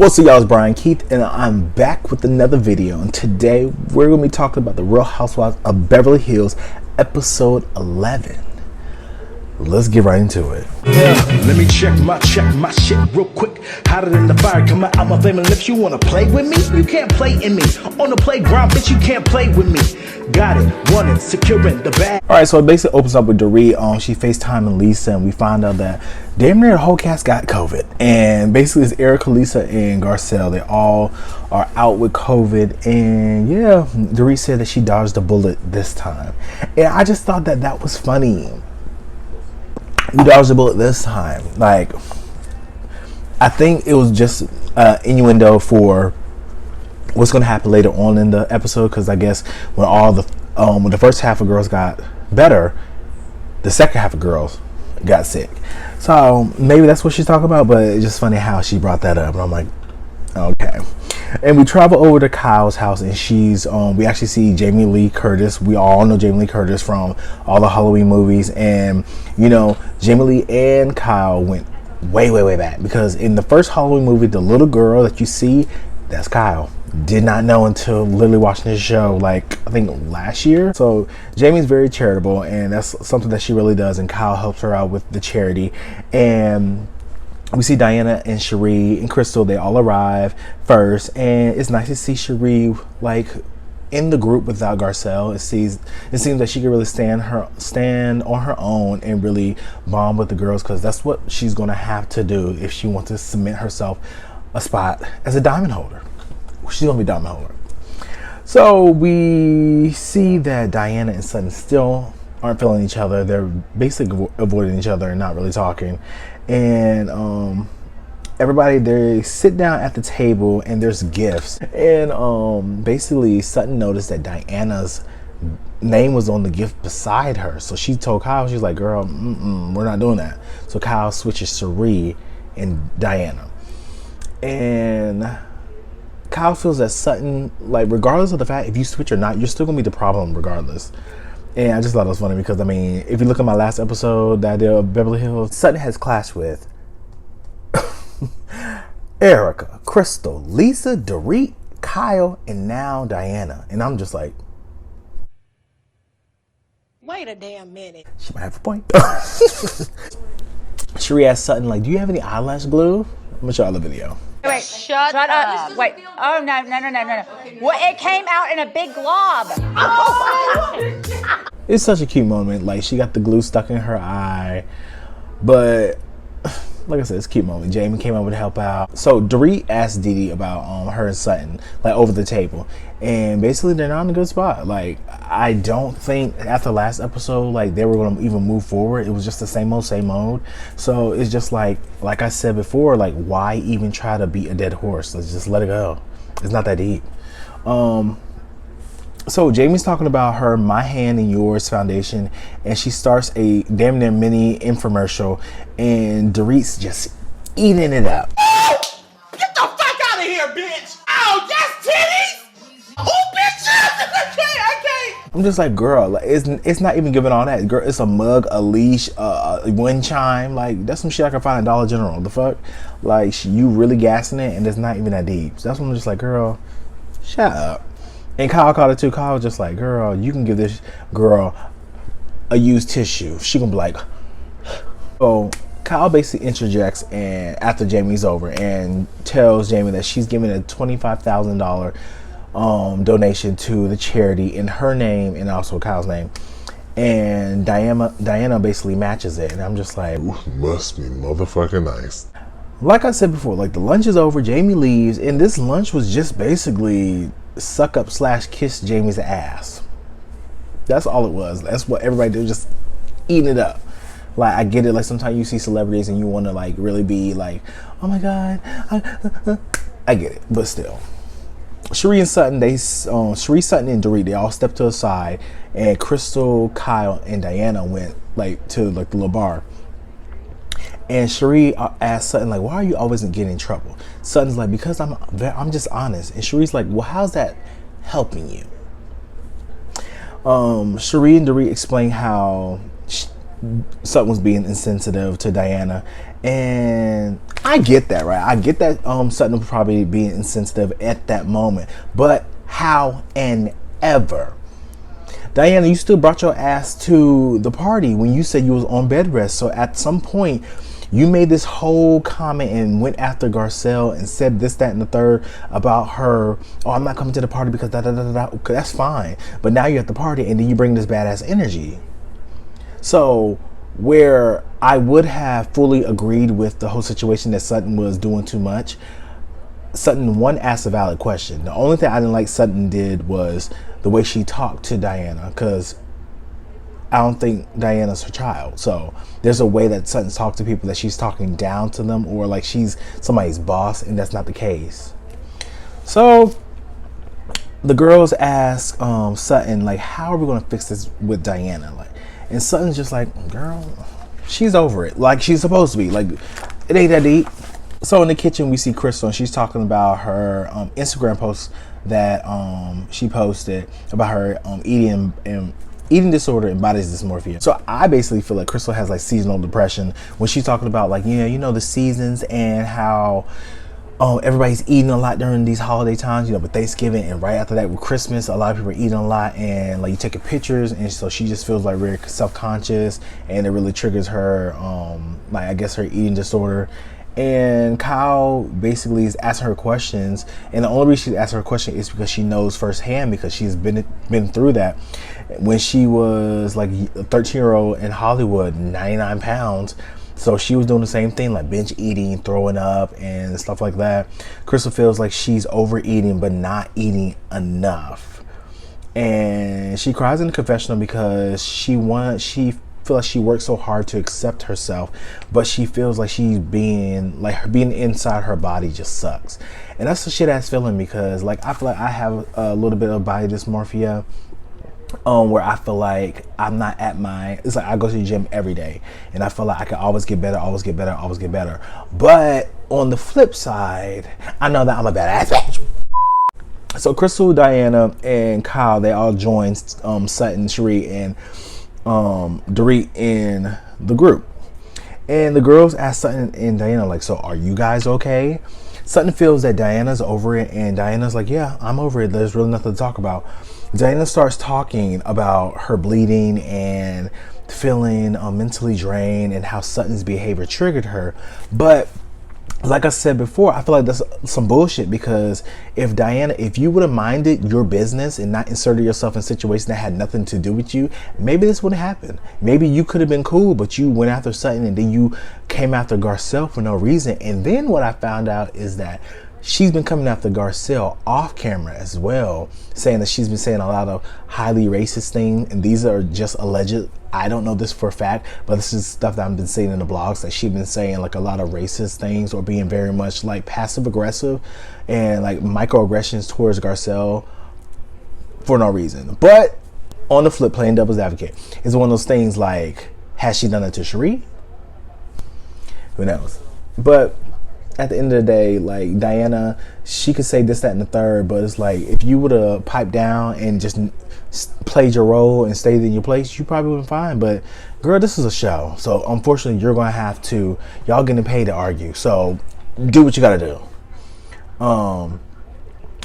What's up, y'all? It's Brian Keith, and I'm back with another video. And today we're going to be talking about the Real Housewives of Beverly Hills, episode 11. Let's get right into it. Yeah, let me check my shit real quick. Hotter than the fire coming out my flame. And if you wanna play with me, you can't play in me. On the playground, bitch, you can't play with me. Got it, want it, securing the bag. All right, so it basically opens up with Dorit. She FaceTiming Lisa, and we find out that damn near the whole cast got COVID. And basically, it's Erica, Lisa, and Garcelle. They all are out with COVID. And yeah, Dorit said that she dodged a bullet this time. And I just thought that that was funny. You dodged a bullet this time. Like, I think it was just innuendo for what's going to happen later on in the episode, because I guess when when the first half of girls got better, the second half of girls got sick. So maybe that's what she's talking about, but it's just funny how she brought that up. And I'm like, okay. And we travel over to Kyle's house, and she's we actually see Jamie Lee Curtis. We all know Jamie Lee Curtis from all the Halloween movies, and you know, Jamie Lee and Kyle went way back, because in the first Halloween movie, the little girl that you see, that's Kyle. Did not know until literally watching this show, like I think last year. So Jamie's very charitable, and that's something that she really does, and Kyle helps her out with the charity. And we see Diana and Cherie and Crystal. They all arrive first, and it's nice to see Cherie like in the group without Garcelle. It seems that she can really stand on her own and really bond with the girls, because that's what she's gonna have to do if she wants to cement herself a spot as a diamond holder. She's gonna be a diamond holder. So we see that Diana and Sutton still aren't feeling each other. They're basically avoiding each other and not really talking. And everybody, they sit down at the table, and there's gifts. And basically Sutton noticed that Diana's name was on the gift beside her. So she told Kyle, she's like, girl, we're not doing that. So Kyle switches Cherie and Diana. And Kyle feels that Sutton, like, regardless of the fact if you switch or not, you're still gonna be the problem regardless. And I just thought it was funny, because I mean, if you look at my last episode that I did of Beverly Hills, Sutton has clashed with Erica, Crystal, Lisa, Dorit, Kyle, and now Diana. And I'm just like, wait a damn minute. She might have a point. Cherie asked Sutton, like, do you have any eyelash glue? I'm gonna show you the video. Wait, shut up. Wait. Oh, no. Well, it came out in a big glob. It's such a cute moment. Like, she got the glue stuck in her eye. But, like I said, it's a cute moment. Jamie came over to help out. So, Dorit asked Didi about her and Sutton, like, over the table. And basically, they're not in a good spot. Like, I don't think after last episode, like, they were going to even move forward. It was just the same old. So, it's just like I said before, like, why even try to beat a dead horse? Let's just let it go. It's not that deep. So, Jamie's talking about her My Hand in Yours foundation, and she starts a damn near mini infomercial, and Dorit's just eating it up. Oh, get the fuck out of here, bitch! Oh, yes, titties! Oh, bitch! I can't! I'm just like, girl, like, it's not even giving all that. Girl, it's a mug, a leash, a wind chime. Like, that's some shit I can find at Dollar General. The fuck? Like, you really gassing it, and it's not even that deep. So that's when I'm just like, girl, shut up. And Kyle called it too. Kyle was just like, girl, you can give this girl a used tissue. She gonna be like, so Kyle basically interjects, and after Jamie's over, and tells Jamie that she's giving a $25,000 donation to the charity in her name and also Kyle's name. And Diana basically matches it, and I'm just like, must be motherfucking nice. Like I said before, like, the lunch is over, Jamie leaves, and this lunch was just basically suck up / kiss Jamie's ass. That's all it was. That's what everybody did, just eating it up. Like, I get it, like, sometimes you see celebrities and you want to, like, really be like, oh my god, I get it, but still. Cherie, Sutton, and Dorit, they all stepped to the side, and Crystal, Kyle, and Diana went, like, to, like, the little bar. And Cherie asked Sutton, like, why are you always getting in trouble? Sutton's like, because I'm just honest. And Cherie's like, well, how's that helping you? Cherie and Dorit explain how Sutton was being insensitive to Diana, And I get that, right? I get that Sutton was probably being insensitive at that moment. But how and ever? Diana, you still brought your ass to the party when you said you was on bed rest. So at some point, you made this whole comment and went after Garcelle and said this, that, and the third about her. Oh, I'm not coming to the party because da da da da. Okay, that's fine. But now you're at the party and then you bring this badass energy. So where I would have fully agreed with the whole situation that Sutton was doing too much, Sutton, one, asked a valid question. The only thing I didn't like Sutton did was the way she talked to Diana, because I don't think Diana's her child. So there's a way that Sutton talks to people that she's talking down to them, or like she's somebody's boss, and that's not the case. So the girls ask Sutton, like, how are we gonna fix this with Diana? Like, and Sutton's just like, girl, she's over it. Like she's supposed to be. Like, it ain't that deep. So in the kitchen, we see Crystal, and she's talking about her Instagram post that she posted about her eating disorder and body dysmorphia. So I basically feel like Crystal has like seasonal depression when she's talking about like, yeah, you know, the seasons and how everybody's eating a lot during these holiday times, you know, with Thanksgiving, and right after that with Christmas, a lot of people are eating a lot, and like you taking pictures, and so she just feels like very self-conscious, and it really triggers her like I guess her eating disorder. And Kyle basically is asking her questions, and the only reason she's asking her question is because she knows firsthand, because she's been through that when she was like a 13-year-old in Hollywood, 99 pounds. So she was doing the same thing, like binge eating, throwing up, and stuff like that. Crystal feels like she's overeating but not eating enough, and she cries in the confessional because she feels like she works so hard to accept herself, but she feels like she's being inside her body just sucks. And that's a shit ass feeling, because like I feel like I have a little bit of body dysmorphia, where I feel like I'm not at it's like I go to the gym every day and I feel like I can always get better. But on the flip side, I know that I'm a badass bitch. So Crystal, Diana, and Kyle, they all joined Sutton, Sheree, and Dorit in the group. And the girls asked Sutton and Diana, like, so are you guys okay? Sutton feels that Diana's over it, and Diana's like, yeah, I'm over it. There's really nothing to talk about. Diana starts talking about her bleeding and feeling mentally drained and how Sutton's behavior triggered her. But like I said before, I feel like that's some bullshit, because if you would have minded your business and not inserted yourself in situations that had nothing to do with you, maybe this wouldn't happen. Maybe you could have been cool, but you went after Sutton, and then you came after Garcelle for no reason. And then what I found out is that she's been coming after Garcelle off camera as well, saying that she's been saying a lot of highly racist things, and these are just alleged. I don't know this for a fact, but this is stuff that I've been seeing in the blogs, that she's been saying like a lot of racist things, or being very much like passive aggressive and like microaggressions towards Garcelle for no reason. But on the flip, playing devil's advocate, is one of those things like, has she done it to Sheree? Who knows? But at the end of the day, like Diana, she could say this, that, and the third, but it's like, if you would have piped down and just played your role and stayed in your place, you probably would have been fine. But girl, this is a show, so unfortunately you're gonna have to, y'all getting paid to argue, so do what you gotta do.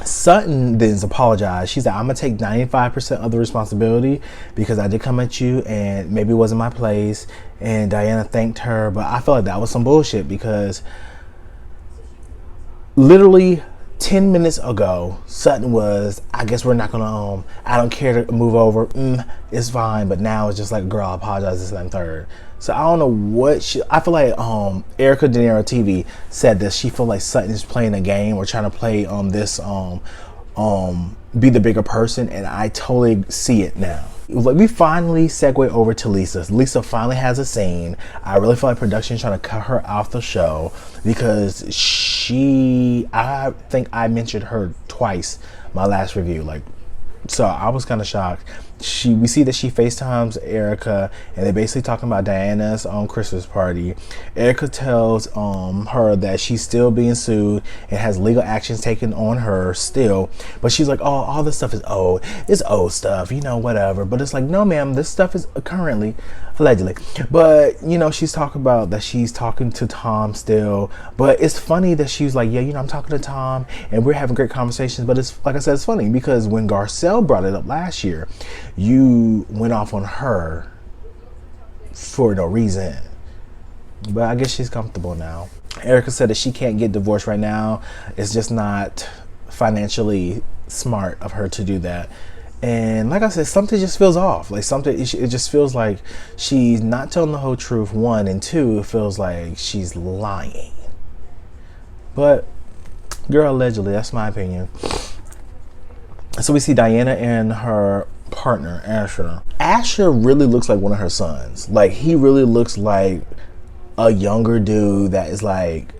Sutton then apologized. She said, I'm gonna take 95% of the responsibility because I did come at you and maybe it wasn't my place. And Diana thanked her, but I felt like that was some bullshit, because literally 10 minutes ago, Sutton was, I guess we're not gonna, I don't care to move over. It's fine. But now it's just like, girl, I apologize, this, that, and third. So I don't know what I feel like Erica De Niro TV said that she feel like Sutton is playing a game or trying to play this be the bigger person, and I totally see it now. It was like we finally segue over to Lisa. Lisa finally has a scene. I really feel like production trying to cut her off the show, because I think I mentioned her twice my last review. Like, so I was kind of shocked. We see that she FaceTimes Erica, and they're basically talking about Diana's Christmas party. Erica tells her that she's still being sued and has legal actions taken on her still, but she's like, oh, all this stuff is old. It's old stuff, you know, whatever. But it's like, no, ma'am, this stuff is currently Allegedly. But, you know, she's talking about that she's talking to Tom still. But it's funny that she's like, yeah, you know, I'm talking to Tom and we're having great conversations. But it's, like I said, it's funny because when Garcelle brought it up last year, you went off on her for no reason. But I guess she's comfortable now. Erica said that she can't get divorced right now. It's just not financially smart of her to do that. And like I said, something just feels off. Like something, it just feels like she's not telling the whole truth, one. And two, it feels like she's lying. But, girl, allegedly, that's my opinion. So we see Diana and her partner, Asher. Asher really looks like one of her sons. Like, he really looks like a younger dude that is like,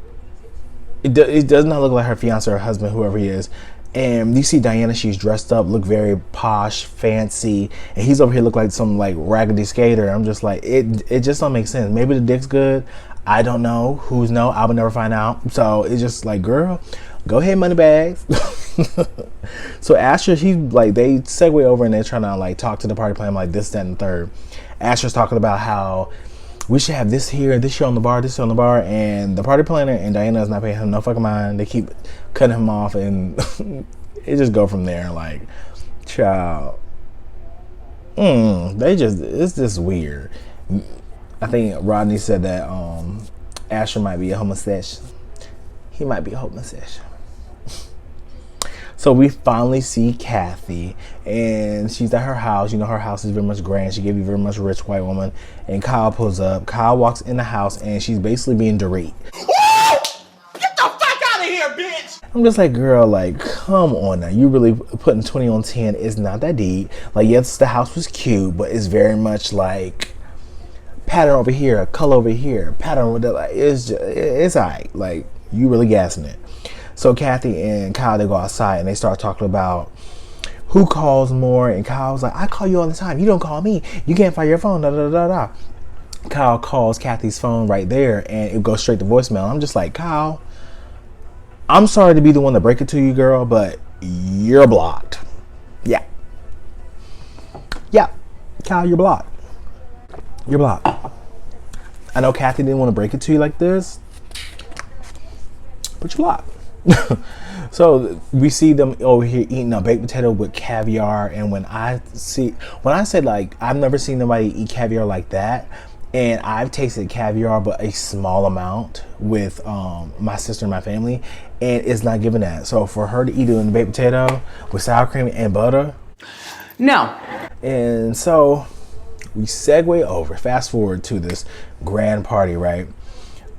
it does not look like her fiance or husband, whoever he is. And you see Diana, she's dressed up, look very posh, fancy, and he's over here look like some like raggedy skater. I'm just like, it just don't make sense. Maybe the dick's good. I don't know. Who's know? I would never find out. So it's just like, girl, go ahead, money bags. So Asher, he like, they segue over and they're trying to like talk to the party plan like this, that, and the third. Asher's talking about how we should have this here on the bar, this here on the bar, and the party planner and Diana's not paying him no fucking mind. They keep cutting him off, and it just go from there. Like, child, it's just weird. I think Rodney said that Asher might be a homosexual. He might be a homosexual. So we finally see Kathy, and she's at her house. You know, her house is very much grand. She gave you very much rich white woman. And Kyle pulls up. Kyle walks in the house, and she's basically being Dorit. Get the fuck out of here, bitch! I'm just like, girl, like, come on now. You really putting 20 on 10. It's not that deep. Like, yes, the house was cute, but it's very much like pattern over here, color over here, pattern with the, like, it's all right. Like, you really gassing it. So Kathy and Kyle, they go outside and they start talking about who calls more. And Kyle's like, I call you all the time. You don't call me. You can't find your phone. Da, da, da, da. Kyle calls Kathy's phone right there and it goes straight to voicemail. I'm just like, Kyle, I'm sorry to be the one to break it to you, girl, but you're blocked. Yeah. Yeah. Kyle, you're blocked. You're blocked. I know Kathy didn't want to break it to you like this, but you're blocked. So we see them over here eating a baked potato with caviar, and when I said like I've never seen nobody eat caviar like that, and I've tasted caviar but a small amount with my sister and my family, and it's not giving that. So for her to eat it in the baked potato with sour cream and butter, no. And so we segue over, fast forward to this grand party, right?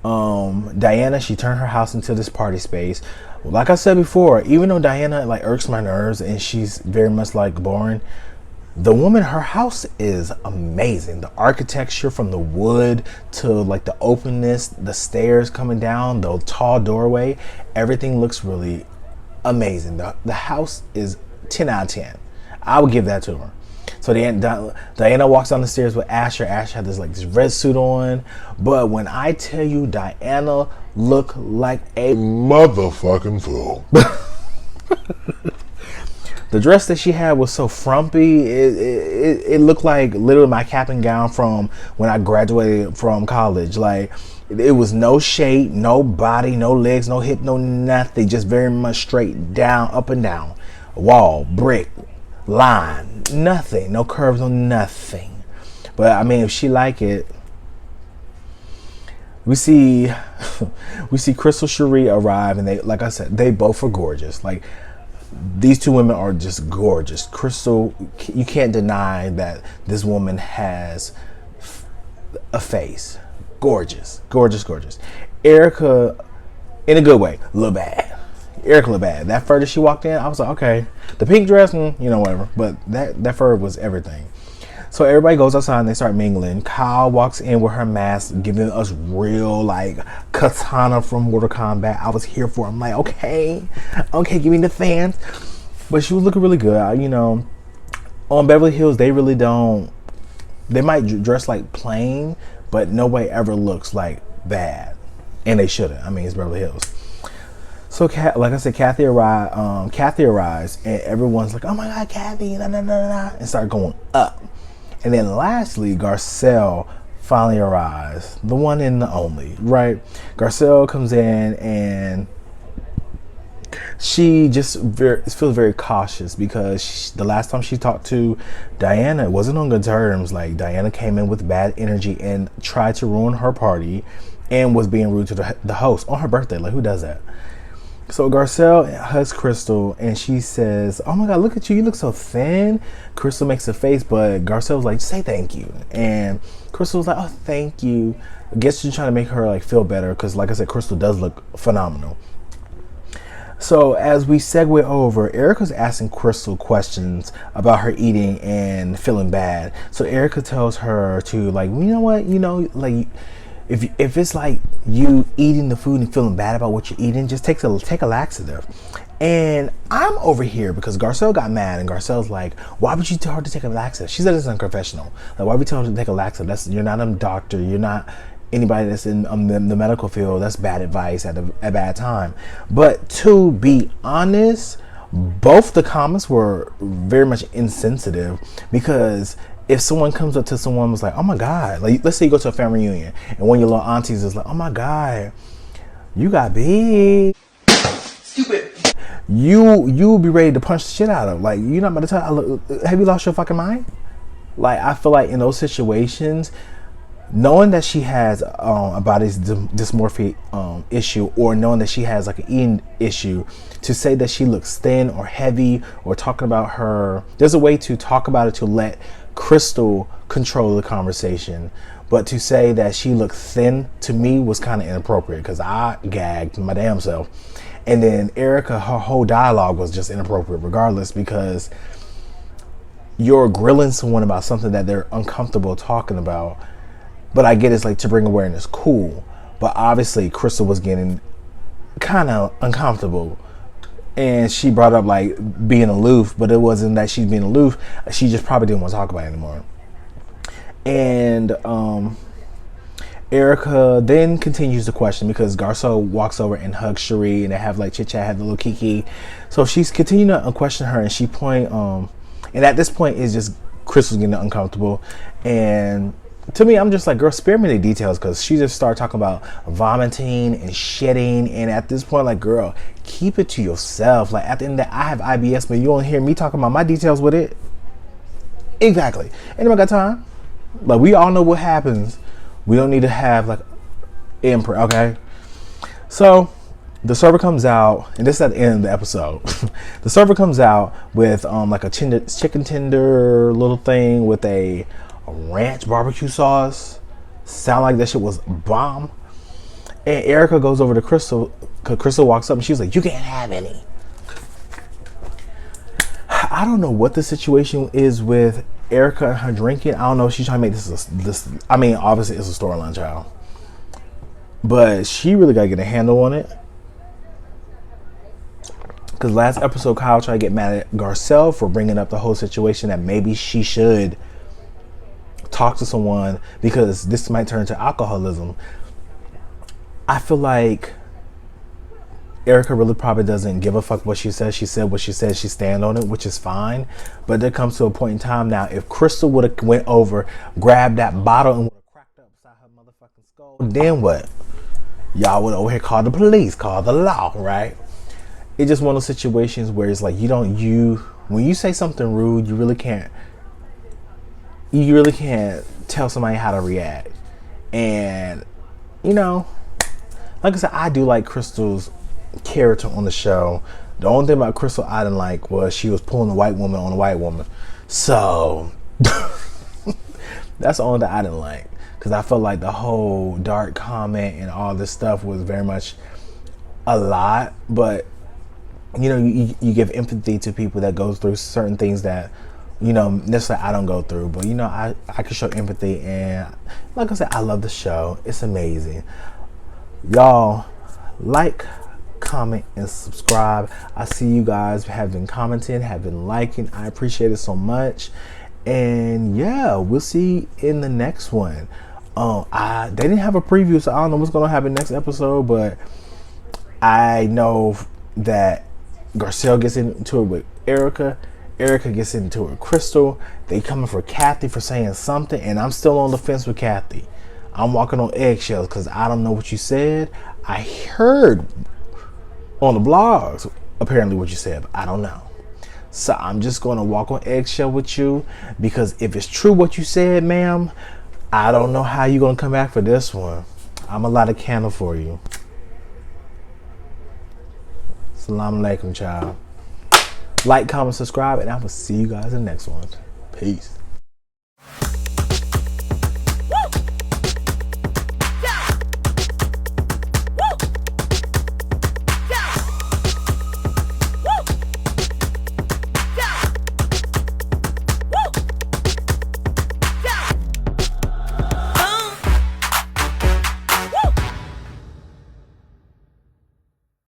Diana, she turned her house into this party space. Like I said before, even though Diana like irks my nerves and she's very much like boring, the woman, her house is amazing. The architecture from the wood to like the openness, the stairs coming down, the tall doorway, everything looks really amazing. The house is 10 out of 10. I would give that to her. So Diana walks down the stairs with Asher. Asher had this like this red suit on. But when I tell you Diana looked like a motherfucking fool. The dress that she had was so frumpy. It looked like literally my cap and gown from when I graduated from college. Like, it was no shape, no body, no legs, no hip, no nothing. Just very much straight down, up and down. Wall, brick, line, nothing. No curves, no nothing. But I mean, if she like it. We see Crystal Cherie arrive, and they, like I said, they both are gorgeous. Like, these two women are just gorgeous. Crystal, you can't deny that this woman has a face. Gorgeous, gorgeous, gorgeous. Erica, in a good way, look bad. Erica looked bad. That fur that she walked in, I was like, okay. The pink dress, whatever. But that fur was everything. So everybody goes outside and they start mingling. Kyle walks in with her mask, giving us real like katana from Mortal Kombat. I was here for it. I'm like, okay, give me the fans. But she was looking really good. On Beverly Hills, they really don't. They might dress like plain, but nobody ever looks like bad, and they shouldn't. I mean, it's Beverly Hills. So, like I said, Kathy arrives, and everyone's like, "Oh my God, Kathy!" And start going up. And then lastly, Garcelle finally arrives, the one and the only, right? Garcelle comes in and she just feels very cautious because the last time she talked to Diana, it wasn't on good terms. Like, Diana came in with bad energy and tried to ruin her party and was being rude to the host on her birthday. Like, who does that? So Garcelle hugs Crystal and she says, "Oh my God, look at you. You look so thin." Crystal makes a face, but Garcelle was like, "Say thank you." And Crystal was like, "Oh, thank you." I guess she's trying to make her like feel better because, like I said, Crystal does look phenomenal. So as we segue over, Erica's asking Crystal questions about her eating and feeling bad. So Erica tells her to, like, you know what, like, if it's like you eating the food and feeling bad about what you're eating, just take a laxative. And I'm over here because Garcelle got mad and Garcelle's like, "Why would you tell her to take a laxative?" She said it's unprofessional. Like, why would you tell her to take a laxative? You're not a doctor. You're not anybody that's in the medical field. That's bad advice at a bad time. But to be honest, both the comments were very much insensitive, because if someone comes up to someone was like, "Oh my God," like, let's say you go to a family reunion and one of your little aunties is like, "Oh my God, you got big." Stupid. You will be ready to punch the shit out of. Like, you're not about to tell. Have you lost your fucking mind? Like, I feel like in those situations, knowing that she has a body dysmorphia issue, or knowing that she has like an eating issue, to say that she looks thin or heavy, or talking about her, there's a way to talk about it to let Crystal control the conversation. But to say that she looked thin, to me, was kind of inappropriate, because I gagged my damn self. And then Erica, her whole dialogue was just inappropriate regardless, because you're grilling someone about something that they're uncomfortable talking about. But I get it's like to bring awareness, cool. But obviously Crystal was getting kind of uncomfortable. And she brought up like being aloof, but it wasn't that she's being aloof. She just probably didn't want to talk about it anymore. And Erica then continues the question, because Garcelle walks over and hugs Cherie, and they have like chit chat, have the little kiki. So she's continuing to question her, and she and at this point it's just Crystal's getting uncomfortable. And to me, I'm just like, girl, spare me the details, because she just started talking about vomiting and shitting. And at this point, like, girl, keep it to yourself. Like, at the end of the day, I have IBS, but you don't hear me talking about my details with it. Exactly. Anybody got time? Like, we all know what happens. We don't need to have like imprint, okay? So the server comes out, and this is at the end of the episode. The server comes out with like a chicken tender little thing with a ranch barbecue sauce. Sound like that shit was bomb. And Erica goes over to Crystal, because Crystal walks up and she's like, "You can't have any." I don't know what the situation is with Erica and her drinking. I don't know if she's trying to make this. I mean, obviously it's a storyline, child, but she really gotta get a handle on it. Because last episode, Kyle tried to get mad at Garcelle for bringing up the whole situation that maybe she should talk to someone, because this might turn into alcoholism. I feel like Erica really probably doesn't give a fuck what she says. She said what she said. She stand on it, which is fine. But there comes to a point in time now, if Crystal would have went over, grabbed that bottle, and would have cracked up beside her motherfucking skull, then what? Y'all would over here call the police, call the law, right? It's just one of those situations where it's like, when you say something rude, you really can't tell somebody how to react. And like I said, I do like Crystal's character on the show. The only thing about Crystal I didn't like was she was pulling a white woman on a white woman. So that's the only thing I didn't like, because I felt like the whole dark comment and all this stuff was very much a lot. But you give empathy to people that goes through certain things that necessarily I don't go through. But I can show empathy, and like I said, I love the show. It's amazing. Y'all like, comment, and subscribe. I see you guys have been commenting, have been liking. I appreciate it so much. And yeah, we'll see in the next one. They didn't have a preview, so I don't know what's gonna happen next episode, but I know that Garcelle gets into it with Erica, Erica gets into it with Crystal. They coming for Kathy for saying something, and I'm still on the fence with Kathy. I'm walking on eggshells because I don't know what you said. I heard on the blogs apparently what you said, but I don't know. So I'm just going to walk on eggshell with you, because if it's true what you said, ma'am, I don't know how you're going to come back for this one. I'm a lot of candle for you. Assalamu alaikum, child. Like, comment, subscribe, and I will see you guys in the next one. Peace.